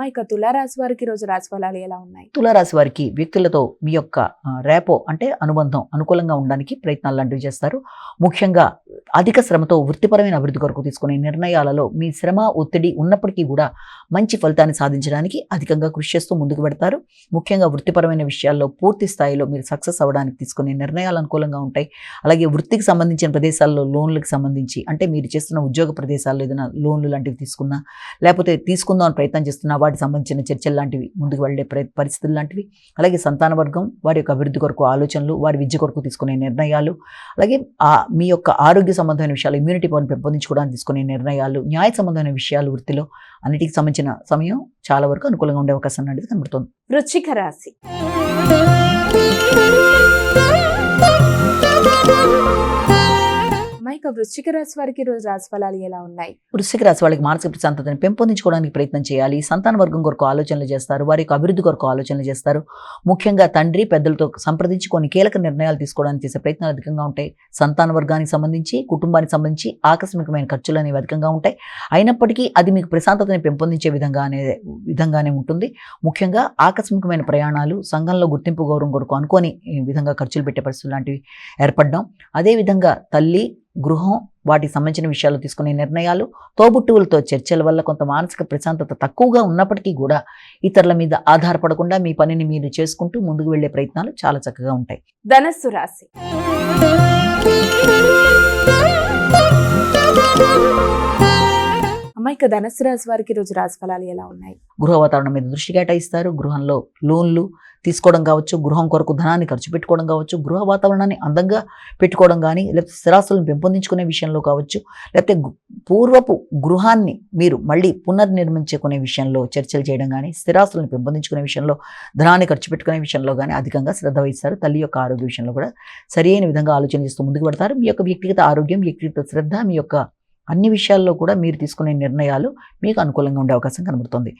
ఇక తులారాశి వారికి రోజు రాశి ఫలాలు ఎలా ఉన్నాయి? తులారాశి వారికి వ్యక్తులతో మీ యొక్క రేపో అంటే అనుబంధం అనుకూలంగా ఉండడానికి ప్రయత్నాలు లాంటివి చేస్తారు. ముఖ్యంగా అధిక శ్రమతో వృత్తిపరమైన అభివృద్ధి కొరకు తీసుకునే నిర్ణయాలలో మీ శ్రమ ఒత్తిడి ఉన్నప్పటికీ కూడా మంచి ఫలితాన్ని సాధించడానికి అధికంగా కృషి చేస్తూ ముందుకు పెడతారు. ముఖ్యంగా వృత్తిపరమైన విషయాల్లో పూర్తి స్థాయిలో మీరు సక్సెస్ అవ్వడానికి తీసుకునే నిర్ణయాలు అనుకూలంగా ఉంటాయి. అలాగే వృత్తికి సంబంధించిన ప్రదేశాల్లో లోన్లకు సంబంధించి అంటే మీరు చేస్తున్న ఉద్యోగ ప్రదేశాల్లో ఏదైనా లోన్లు లాంటివి తీసుకున్నా లేకపోతే తీసుకుందాం అని ప్రయత్నం చేస్తున్నా వాటికి సంబంధించిన చర్చలు లాంటివి ముందుకు వెళ్ళే పరిస్థితులు లాంటివి, అలాగే సంతాన వర్గం వారి యొక్క అభివృద్ధి కొరకు ఆలోచనలు, వారి విద్య కొరకు తీసుకునే నిర్ణయాలు, అలాగే మీ యొక్క ఆరోగ్య సంబంధమైన విషయాలు, ఇమ్యూనిటీ పవర్ని పెంపొందించుకోవడానికి తీసుకునే నిర్ణయాలు, న్యాయ సంబంధమైన విషయాలు వృత్తిలో అన్నిటికి సంబంధించిన సమయం చాలా వరకు అనుకూలంగా ఉండే అవకాశం అనేది కనబడుతుంది. వృశ్చిక రాశి. ఇక వృశ్చిక రాశి వారికి రోజు రాశి ఫలాలు ఎలా ఉన్నాయి? వృశ్చిక రాశి వాళ్ళకి మానసిక ప్రశాంతతను పెంపొందించుకోవడానికి ప్రయత్నం చేయాలి. సంతాన వర్గం కొరకు ఆలోచనలు చేస్తారు. వారి యొక్క అభివృద్ధి కొరకు ఆలోచనలు చేస్తారు. ముఖ్యంగా తండ్రి పెద్దలతో సంప్రదించి కొన్ని కీలక నిర్ణయాలు తీసుకోవడానికి చేసే ప్రయత్నాలు అధికంగా ఉంటాయి. సంతాన వర్గానికి సంబంధించి కుటుంబానికి సంబంధించి ఆకస్మికమైన ఖర్చులు అనేవి అధికంగా ఉంటాయి. అయినప్పటికీ అది మీకు ప్రశాంతతని పెంపొందించే విధంగానే ఉంటుంది. ముఖ్యంగా ఆకస్మికమైన ప్రయాణాలు, సంఘంలో గుర్తింపు గౌరవం కొరకు అనుకోని విధంగా ఖర్చులు పెట్టే పరిస్థితులు లాంటివి ఏర్పడడం, అదేవిధంగా తల్లి గృహం వాటికి సంబంధించిన విషయాలు తీసుకునే నిర్ణయాలు, తోబుట్టువులతో చర్చల వల్ల కొంత మానసిక ప్రశాంతత తక్కువగా ఉన్నప్పటికీ కూడా ఇతరుల మీద ఆధారపడకుండా మీ పనిని మీరు చేసుకుంటూ ముందుకు వెళ్లే ప్రయత్నాలు చాలా చక్కగా ఉంటాయి. ధనస్సు రాశి. ఇక ధనస్సు రాశి వారికి రోజు రాశి ఫలాలు ఎలా ఉన్నాయి? గృహ వాతావరణం మీద దృష్టి కేటాయిస్తారు. గృహంలో లోన్లు తీసుకోవడం కావచ్చు, గృహం కొరకు ధనాన్ని ఖర్చు పెట్టుకోవడం కావచ్చు, గృహ వాతావరణాన్ని అందంగా పెట్టుకోవడం కానీ, లేకపోతే స్థిరాస్తులను పెంపొందించుకునే విషయంలో కావచ్చు, లేకపోతే పూర్వపు గృహాన్ని మీరు మళ్ళీ పునర్నిర్మించుకునే విషయంలో చర్చలు చేయడం కానీ, స్థిరాస్తులను పెంపొందించుకునే విషయంలో ధనాన్ని ఖర్చు పెట్టుకునే విషయంలో కానీ అధికంగా శ్రద్ధ వహిస్తారు. తల్లి యొక్క ఆరోగ్య విషయంలో కూడా సరి అయిన విధంగా ఆలోచన చేస్తూ ముందుకు పెడతారు. మీ యొక్క వ్యక్తిగత ఆరోగ్యం, వ్యక్తిగత శ్రద్ధ, మీ యొక్క అన్ని విషయాల్లో కూడా మీరు తీసుకునే నిర్ణయాలు మీకు అనుకూలంగా ఉండే అవకాశం కనబడుతుంది.